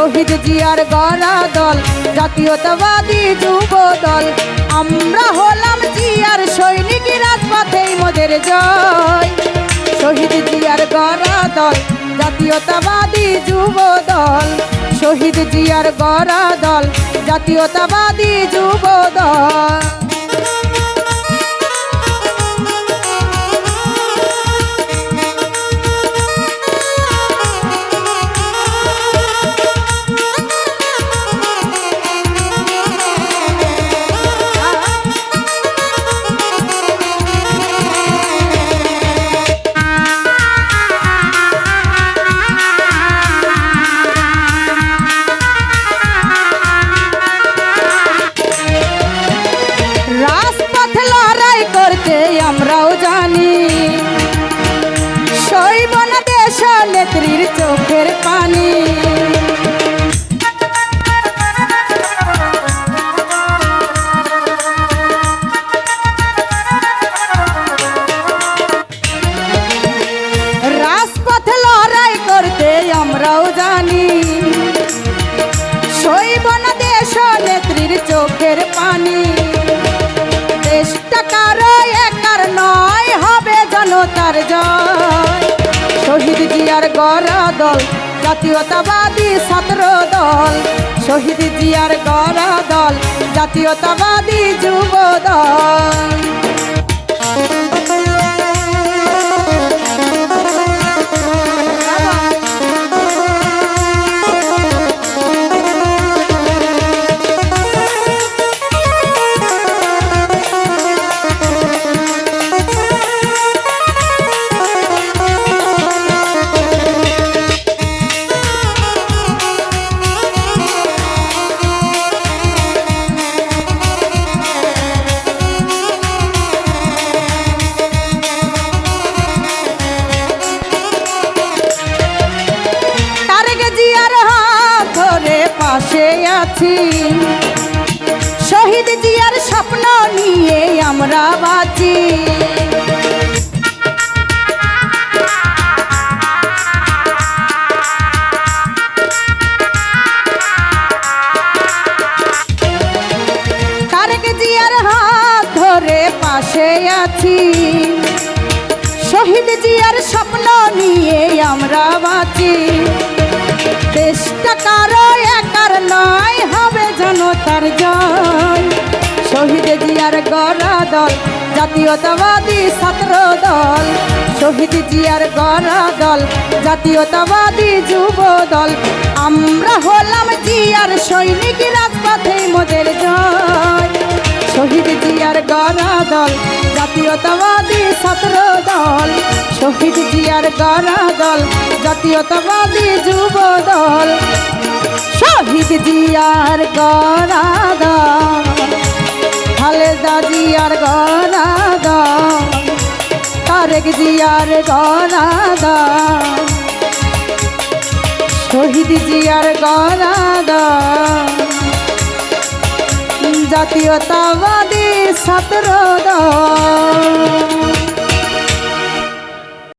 শহীদ জিয়ার গড়া দল জাতীয়তাবাদী যুব দল। আমরা হলাম জিয়ার সৈনিক, রাজপথেই মোদের জয়। শহীদ জিয়ার গড়া দল জাতীয়তাবাদী যুব দল। শহীদ জিয়ার গড়া দল জাতীয়তাবাদী যুব দল। আমরাও জানি সইব না দেশ নেত্রীর চোখের পানি। রাজপথে লড়াই করতে আমরাও জানি সইব না দেশ নেত্রীর চোখের পানি। দেশটা কারো একার নয়, হবে জনতার জয়। শহীদ জিয়ার গড়া দল জাতীয়তাবাদী ছাত্র দল। শহীদ জিয়ার গড়া দল জাতীয়তাবাদী যুব দল। পাশে আছি শহীদ জিয়ার স্বপ্ন নিয়ে আমরা বাঁচি। তারেক জিয়ার হাত ধরে পাশে আছি শহীদ জিয়ার স্বপ্ন নিয়ে আমরা বাঁচি। দেশটা কারো একার নয়, হবে জনতার জয়। শহীদ জিয়ার গড়া দল জাতীয়তাবাদী ছাত্র দল। শহীদ জিয়ার গড়া দল জাতীয়তাবাদী যুব দল। আমরা হলাম জিয়ার সৈনিক, রাজপথেই মোদের জয়। শহীদ জিয়ার গড়া দল জাতীয়তাবাদী ছাত্র দল। শহীদ জিয়ার গড়া দল জাতীয়তাবাদী যুব দল। শহীদ জিয়ার গড়া দল খালেদা জিয়ার গড়া দল। তারেক জিয়ার গড়া দল শহীদ জিয়ার গড়া দল জাতীয়তাবাদী ছাত্র দল।